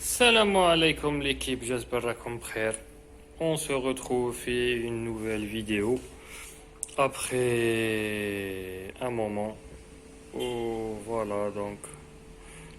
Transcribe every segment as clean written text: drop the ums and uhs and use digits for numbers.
Salam alaikum l'équipe, j'espère que بخير. On se retrouve في une nouvelle vidéo après un moment où voilà donc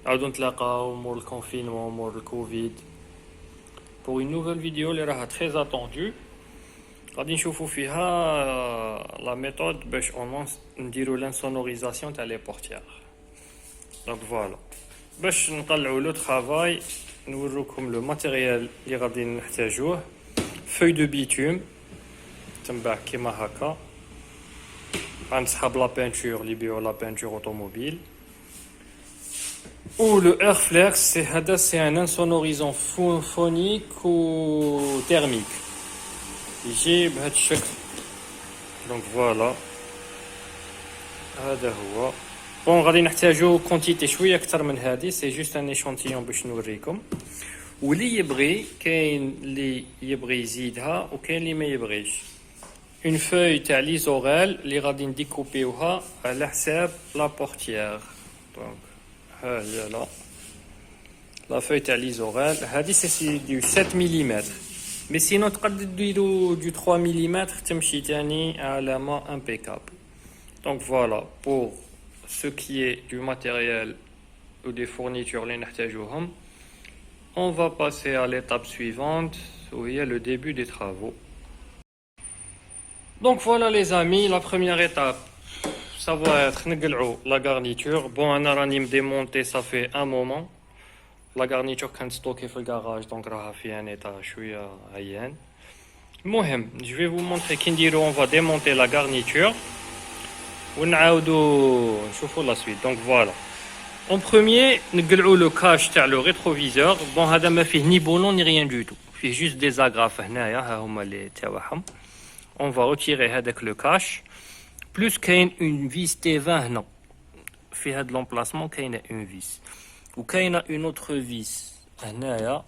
عاودو نتلاقاو مور الكونفينمون مور الكوفيد pour une nouvelle vidéo اللي راها très attendue. غادي نشوفوا فيها la méthode باش نديرو l'insonorisation تاع لي portières. Donc voilà. باش نطلعوا لو travail نوريكم لو ماتيريال اللي غادي نحتاجوه. فوي دو بيتوم تنباع كيما هكا، غنسحب لا بانتور اللي يبيعوا لا بانتور اوتوموبيل. و لو اير فليكس سي هذا سي ان انسونوريزون فونيك و تيرميك، يجي بهذا الشكل. دونك فوالا هذا هو. بون غادي نحتاجو كونتيتي شويه اكثر من هذه، سي جوست ان ايشونتيون باش نوريكم. واللي يبغي كاين اللي يبغي يزيدها وكاين اللي ما يبغيش. اون فوي تاع لي زوريل اللي غادي نديكوبيوها على حساب لا بورتيير. دونك ها هي لا فوي تاع لي زوريل هذه سي دو 7 ملم، مي سينو تقدر ديرو دو 3 ملم تمشي تاني علامه امبيكابل. دونك فوالا pour ce qui est du matériel ou des fournitures اللي نحتاجوهم. On va passer à l'étape suivante, où il y a le début des travaux. Donc voilà les amis, la première étape, ça va être la garniture. Bon, on a démonté, ça fait un moment. La garniture quand stockée dans le garage, donc راها في un état شوية عيان. المهم, je vais vous montrer on va démonter la garniture. ونعاودو نشوفوا la suite. Donc voilà. En premier, نقلعوا le cache تاع le rétroviseur. Bon, هذا ما فيه ni boulon ni rien du tout. فيه juste des agrafes هنايا ها هما اللي تاعهم. On va retirer هذاك le cache. Plus كاين une vis T20 هنا. في هذا l'emplacement كاينه une vis. وكاينه une autre vis هنايا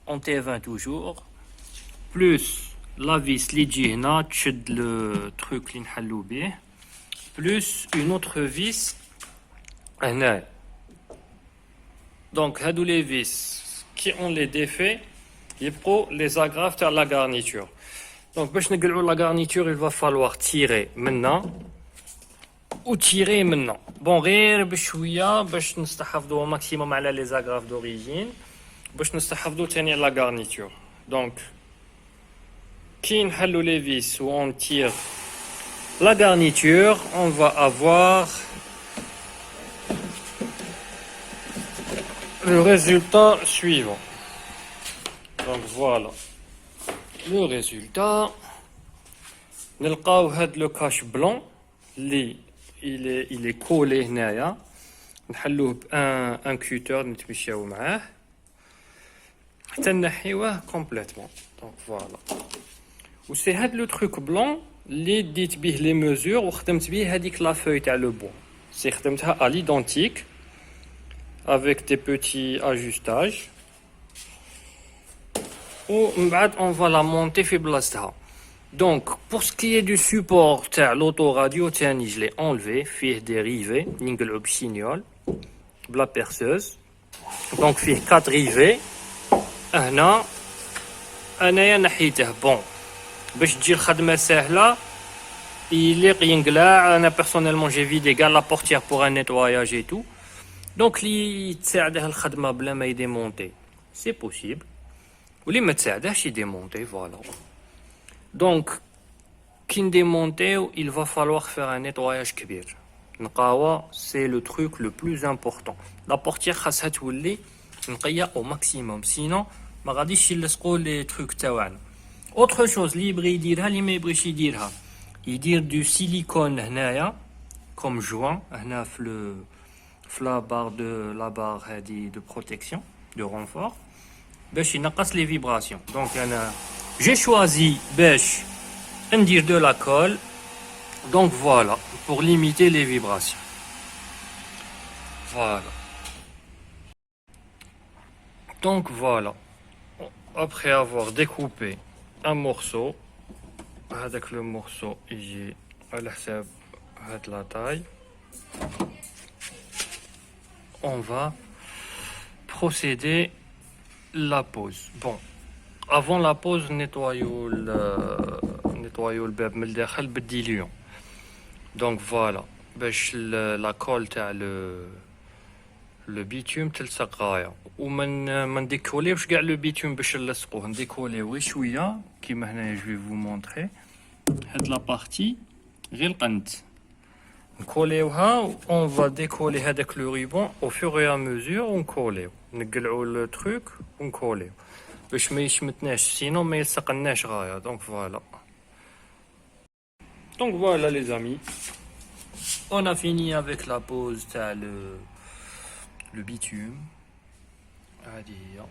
en T20 toujours. Plus la vis اللي تجي هنا تشد le truc اللي نحلو به. Plus une autre vis هنا. Donc هادو les vis qui ont les défaits يبقوا les agrafes تاع la garniture. Donc باش نقلعوا la garniture il va falloir tirer منا و tirer منا. Bon غير بشويه باش نستحفظوا ماكسيموم على les agrafes d'origine باش نستحفظوا تاني la garniture. Donc كي نحلوا les vis و on tire la garniture, on va avoir le résultat suivant. Donc voilà le résultat. نلقاو هاد لو كاش بلون اللي il est collé هنايا، نحلوه بان كوتر نتمشاو معاه حتى نحيوه كومبليتمون. دونك فوالا. و سي هاد لو تروك بلون اللي ديت به لي ميزور وخدمت به هذيك لا فوي تاع لو بون. سي خدمتها à l'identique avec des petits ajustages. ومن بعد on va la monter في بلاصتها. Donc pour ce qui est du support تاع l'autoradio تاني je l'ai enlevé، فيه des rivets نقلعو بالشينيول بلا بيرسوز. donc فيه 4 rivets هنا. انايا نحيته بون باش تجي الخدمه سهله يليق ينقلع. انا بيرسونيلمون جي فيدي كاع لا بورتيير بور ان نيتواياج اي تو. دونك لي تساعده الخدمه بلا ما يديمونتي سي بوسيبل، ولي ما تساعدهش يديمونتي. فوالا. دونك كي نديمونتيو il va falloir faire un nettoyage كبير. نقاوه سي لو تروك لو بلوز امبورطون. لا بورتيير خاصها تولي نقيه او ماكسيموم، سينو ما غاديش يلصقوا لي تروك تاعنا. autre chose اللي يبغي يديرها اللي ما يبغيش يديرها، يدير دو سيليكون هنايا كوم جوان هنا في لا بار دو لا بار هذه دو بروتيكسيون دو رونفور باش ينقص لي فيبراسيون. دونك انا جي شوازي باش ندير دو لا كول. دونك فوالا pour limiter les vibrations. Voilà. Donc voilà. Après avoir découpé un morceau, avec le morceau يجي على حساب هاد la taille. On va procéder la pose. Bon, avant la pose, nettoyons le bab من الداخل بالديليون. Donc voilà, باش la colle تاع le bitume تلصق غاية. وما نديكوليوش كاع لو بيتوم باش نلصقوه، نديكوليو غير شوية كيما هنايا. جو فو مونطري هاد لا بارتي غير القنت نكوليوها. اون فا ديكولي هذاك لو ريبون او فور اي ميزور ونكوليو، نقلعو لو تروك ونكوليو باش ما يشمتناش، سينو ما يلصقناش غاية. دونك فوالا. Donc voilà les amis, on a fini avec la pose تاع le bitume. هذه هي،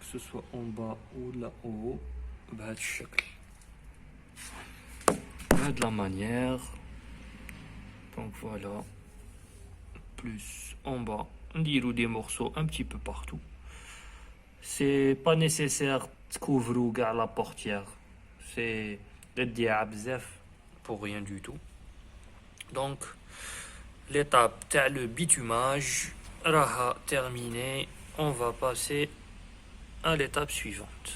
que ce soit en bas ou là-haut بهذا الشكل، بهذه la manière. Donc voilà, plus en bas نديرو des morceaux un petit peu partout. C'est pas nécessaire تكوفرو كاع la portière, c'est للدياع بزاف pour rien du tout. Donc l'étape تاع le bitumage راها terminée. On va passer à l'étape suivante.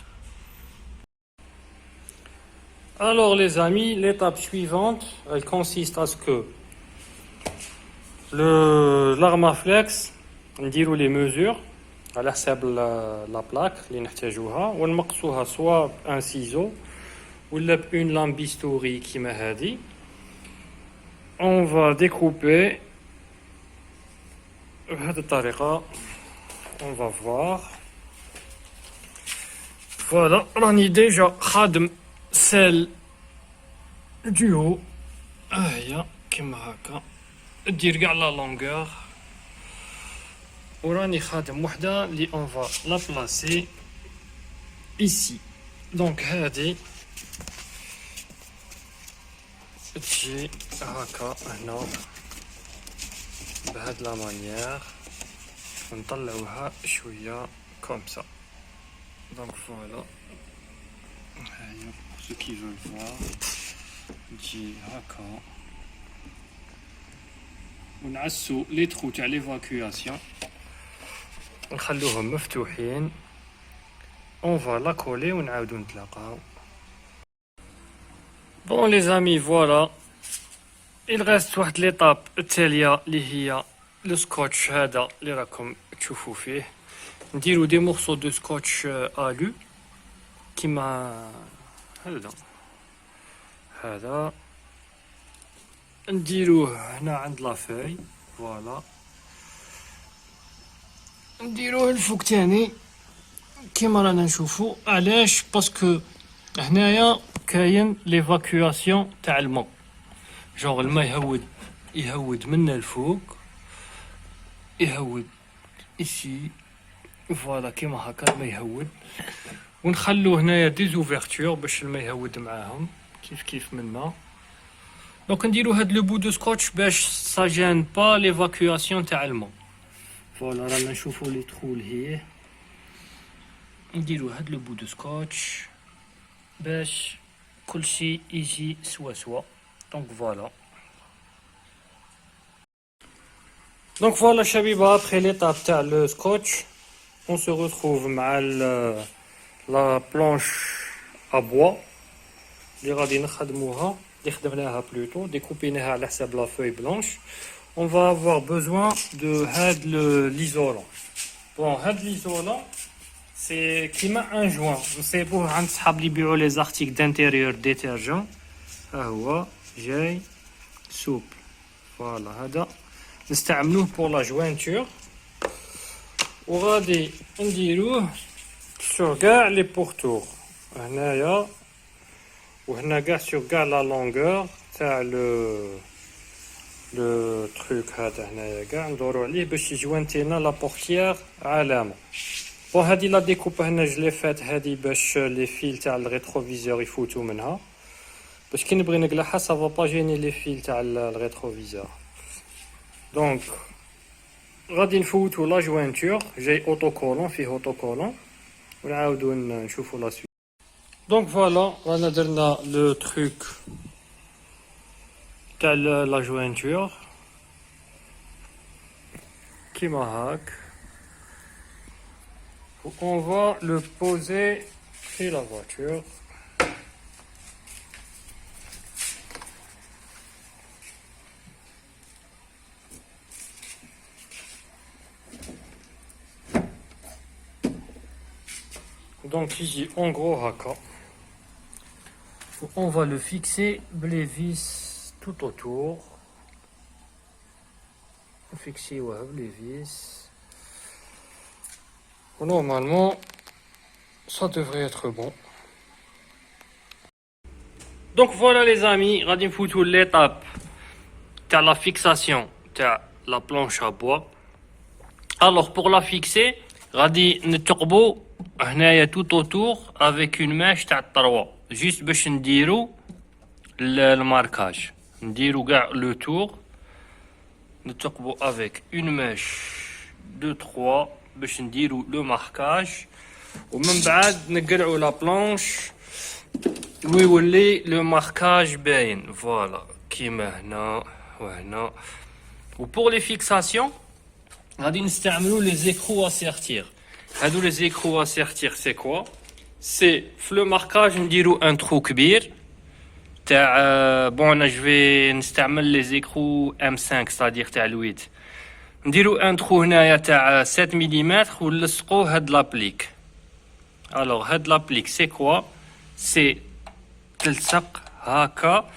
Alors les amis, l'étape suivante, elle consiste à ce que l'armaflex نديرو les mesures على حساب la plaque اللي نحتاجوها، ونمقصوها soit un ciseau ولا une lame bistouri كيما هذه. On va découper بهذه الطريقة. On va voir. Voilà, راني ديجا خادم celle du haut. هي كيما هكا، دير كاع لا لونغور. وراني خادم وحدة اللي on va la placer ici. Donc هذه تجي هكا هنا بهاد لا مانيير، ونطلعوها شوية كوم سا. دونك فوالا، هاهي pour ceux qui veulent voir. تجي هكا، ونعسو لي تخو تاع ليفاكواسيون نخلوهم مفتوحين. اون فا لا كولي ونعاودو نتلاقاو. Bon les amis, voilà, il reste واحد l'étape التالية اللي هي لو سكوتش هذا اللي راكم تشوفوا فيه. نديرو دي مورسو دو سكوتش الو كيما هذا نديروه هنا عند لا فاي. فوالا، نديروه الفوق تاني كيما رانا نشوفو. علاش؟ باسكو هنايا كاين ليفاكواسيون تاع الماء، جونغ الماء يهود من الفوق، يهود إيشي. فوالا كيما هكا الماء يهود، ونخلو هنايا دي زوفرتور باش الماء يهود معاهم كيف منا. دونك نديرو هاد لو بو دو سكوتش باش ساجان با ليفاكواسيون تاع الماء. فوالا رانا نشوفو لي تخو لهيه، نديرو هاد لو بو دو سكوتش باش كلشي يجي سوا. دونك فوالا. دونك فوالا شبيبه، après l'étape تاع لو سكوتش on se retrouve مع لا بلانش ا بوا اللي غادي نخدموها، اللي خدمناها بلوتو ديكوبيناها على حساب لا فوي بلانش. on va avoir besoin de هاد l'isolant. bon هاد l'isolant c'est كيما ان جوان، نصيبوه عند صحاب اللي يبيعوا لي زارتيك دانتيريور ديتيرجون. ها هو جاي سوبل. فوالا هذا نستعملوه بور لا جوانتور، وغادي نديروه سور كاع لي بورتور هنايا وهنا كاع سور كاع لا لونغور تاع لو تروك هذا. هنايا كاع ندورو عليه باش يجوانتينا لا بورتيير علامه. بون هادي لا ديكوب هنا جلي فات هادي باش لي فيل تاع الريتروفيزور يفوتو منها، باش كي نبغي نقلعها سافا با جيني لي فيل تاع الريتروفيزور. دونك غادي نفوتو لا جوانتور، جاي اوتوكولون فيه اوتوكولون، ونعاودو نشوفو لا سويت. دونك فوالا رانا درنا لو تروك تاع لا جوانتور كيما هاك. On va le poser sur la voiture. Donc ici, en gros, haka. On va le fixer les vis tout autour. Fixer les vis. Normalement, ça devrait être bon. Donc voilà les amis, غادي نفوتوا l'étape تاع la fixation تاع la planche à bois. Alors pour la fixer, غادي نتقبو هنايا tout autour avec une mèche تاع 3 juste باش نديرو الماركاج. نديرو كاع le tour. نتقبو avec une mèche de 3 باش نديرو le marquage. ومن بعد نقلعو لا بلانش ويولي لو ماركاج باين فوالا كيما هنا وهنا. وبور لي فيكساسيون غادي نستعملو لي زيكرو اسيرتير. هادو لي زيكرو اسيرتير سي كوا؟ سي في لو ماركاج نديرو ان ترو كبير تاع بون انا جوي نستعمل لي زيكرو ام 5 ستادير تاع الويت. نديرو ان ترو هنايا تاع 7 ملم ونلصقو هاد لابليك. الوغ هاد لابليك سي كوا؟ سي تلصق هاكا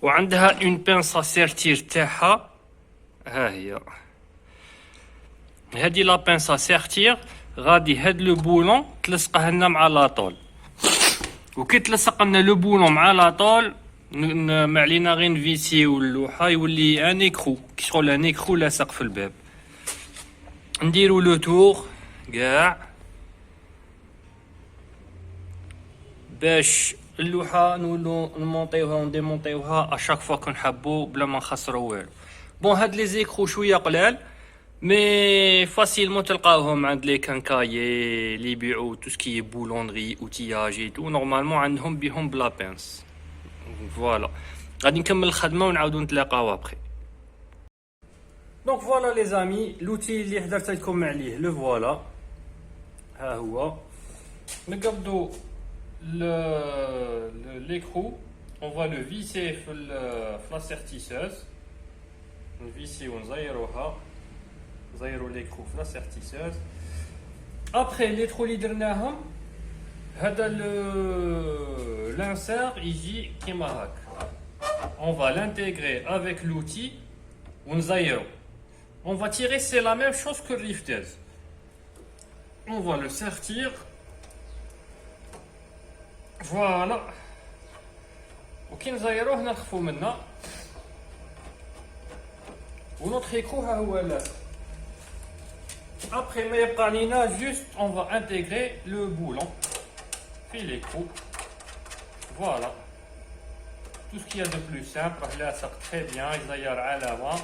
وعندها اون بانسا سيرتير تاعها. ها هي هادي لا بانسا سيرتير. غادي هاد لو بولون تلصقه لنا مع لاطول. وكي تلصق لنا لو بولون مع لاطول ما علينا غير نفيسيو اللوحه يولي ان ايكرو كي شغل ان ايكرو لاصق في الباب. نديرو لو تور كاع باش اللوحه نولو نمونطيوها ونديمونطيوها اشاك فوا كنحبو بلا ما نخسرو والو. بون هاد لي زيكرو شويه قلال مي فاسيلمون تلقاوهم عند لي كانكايي لي يبيعو تو سكي بولونري اوتياج اي تو. نورمالمون عندهم بيهم بلا بانس. فوالا غادي نكمل الخدمه ونعاودو نتلاقاو ابخي. دونك فوالا لي زامي لوتي اللي حضرت لكم عليه لو فوالا ها هو. نقبضو l'écrou, on va le visser في la sertisseuse. نفيسيو نزيروها نزيرو l'écrou في la sertisseuse. Après les trous اللي درناهم هذا l'insert يجي كيما هاك. On va l'intégrer avec l'outil ونزيرو. On va tirer, c'est la même chose que le lifteuse. On va le sortir. فوالا وكي نزيروه نخفو منه ونوتر ايكرو ها هو لاصق. ابخي ما يبقى لينا جوست اون فا انتيغري لو بولون في ليكرو. فوالا تو سكي دو بلو سامبل لاصق تري بيان يزير علامه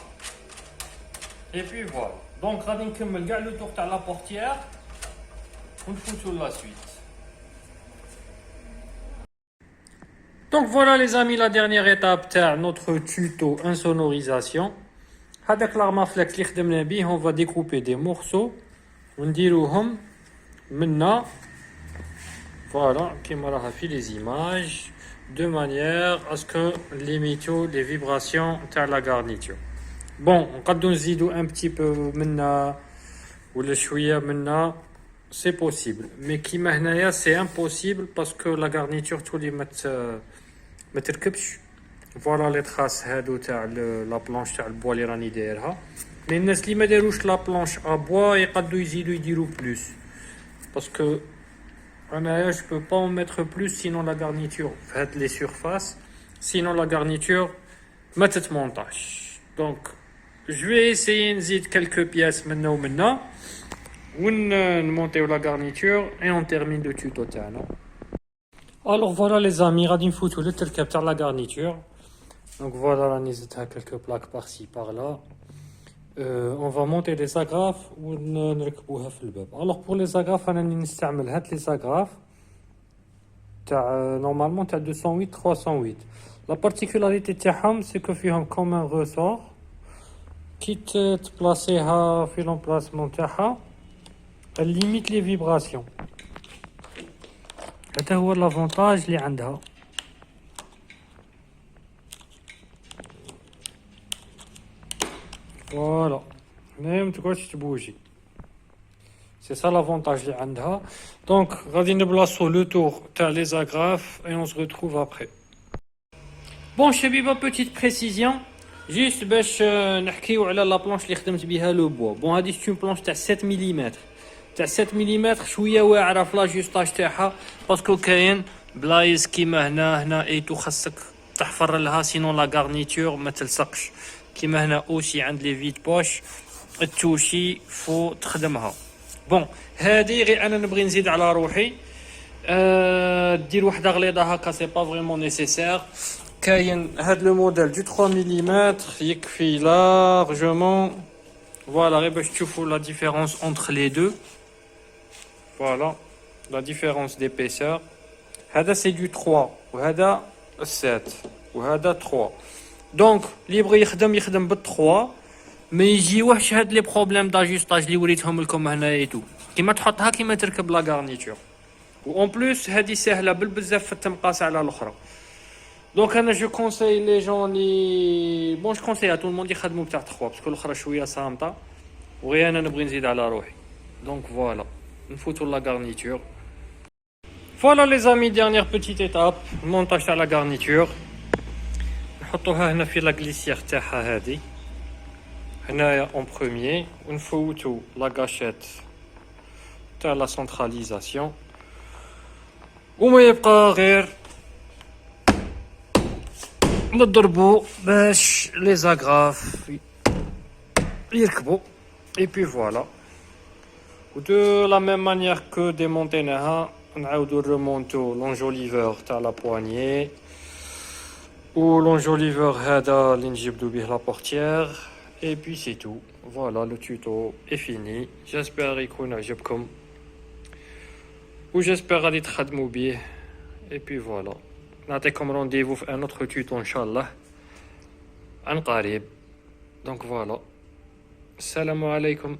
اي بي فوالا. دونك غادي نكمل كاع لو تور تاع لا بورتيير ونفوتو لا سويت. Donc voilà les amis, la dernière étape de notre tuto insonorisation. هذاك l'armaflex اللي خدمنا بيه on va découper des morceaux ونديروهم منا voilà كيما راها في les images de manière à ce que limiter les vibrations تاع la garniture. Bon, نقدروا نزيدوا un petit peu منا ولا شويه منا c'est possible, mais كيما هنايا c'est impossible parce que la garniture تولي ما تركبش. فوالا لي تراس هادو تاع لا بلانش تاع البوا اللي راني دايرها. مي الناس اللي ما داروش لا بلانش ا بوا يقدروا يزيدوا يديروا بلوس باسكو انايا جو بو با ميتر بلوس سينون لا غارنيتور في هاد لي سيرفاس سينون لا غارنيتور ما تتمونطاش. دونك جو في اسيي نزيد كالكو بياس منا ومنا ونمونطيو لا غارنيتور اي اون تيرمين لو توتو تاعنا. Alors voilà les amis, غادي نفوتو للتركيب تاع لا غارنيتور. Donc voilà راني زدتها quelques plaques par-ci par-là. On va monter les agrafes ونركبوها في الباب. Alors pour les agrafes انا نستعمل هاد les agrafes تاع normalement تاع 208 308. La particularité تاعهم c'est que فيهم comme un ressort كي تبلاصيها في l'emplacement تاعها Elle limite les vibrations. هذا هو l'avantage اللي عندها. Voilà. Même tu vois, tu bouges. C'est ça l'avantage اللي عندها. Donc, غادي نبلاصو le tour تاع les agrafes et on se retrouve après. Bon, شبيبة, petite précision. Juste باش نحكيو على لا بلانش اللي خدمت بها لو بوا. بون هادي سي اون بلانش تاع 7 ملم. تاع 7 ملم شويه واعره في لاجوستاج تاعها باسكو كاين بلايص كيما هنا ايتو خاصك تحفر لها سينون لا غارنيتور ما تلصقش. كيما هنا اوسي عند لي فيد بوش التوشي فو تخدمها. بون هادي غير انا نبغي نزيد على روحي. دير وحده غليظه هكا سي با فريمون نيسيسير. كاين هاد لو موديل دو 3 ملم يكفي لارجومون. فوالا غير باش تشوفوا لا ديفيرونس انتر لي دو. فوالا لا ديفيرونس d'épaisseur. هذا سي دو 3 وهذا 7 وهذا 3. دونك اللي يبغي يخدم بال 3 ما يجيوهش هاد لي بروبليم داجوستاج اللي وريتهم لكم هنايا تو. كيما تحطها كيما تركب لا غارنيتور. و اون بليس هادي سهله بالبزاف في التمقاس على الاخرى. دونك انا جو كونساي لي جون لي بون جو كونساي ا تو الموند يخدموا بتاع 3 باسكو الاخرى شويه صامته وغير انا نبغي نزيد على روحي. دونك فوالا نفوتوا لا غارنيتور. فوالا لي زامي ديرنيير بوتيت ايتاب المونتاج تاع لا غارنيتور. نحطوها هنا في لا غليسيير تاعها هادي هنايا اون بروميير ونفوتوا لا غاشيت تاع لا سنتراليزاسيون وما يبقى غير نضربو باش لي زاغراف يركبوا. اي بي فوالا. و دو لا ميم مانيير كو ديمونتيناها نعاودو نريمونتو لونجوليفور تاع لا بوانيي و لونجوليفور هذا اللي نجبدو بيه لا بورتيير. اي بي سي تو. فوالا لو توتو اي فيني. جيسبر يكون عجبكم و جيسبر غادي تخدموا بيه. اي بي فوالا نعطيكم رونديفو في ان اوتر توتو ان شاء الله عن قريب. دونك فوالا السلام عليكم.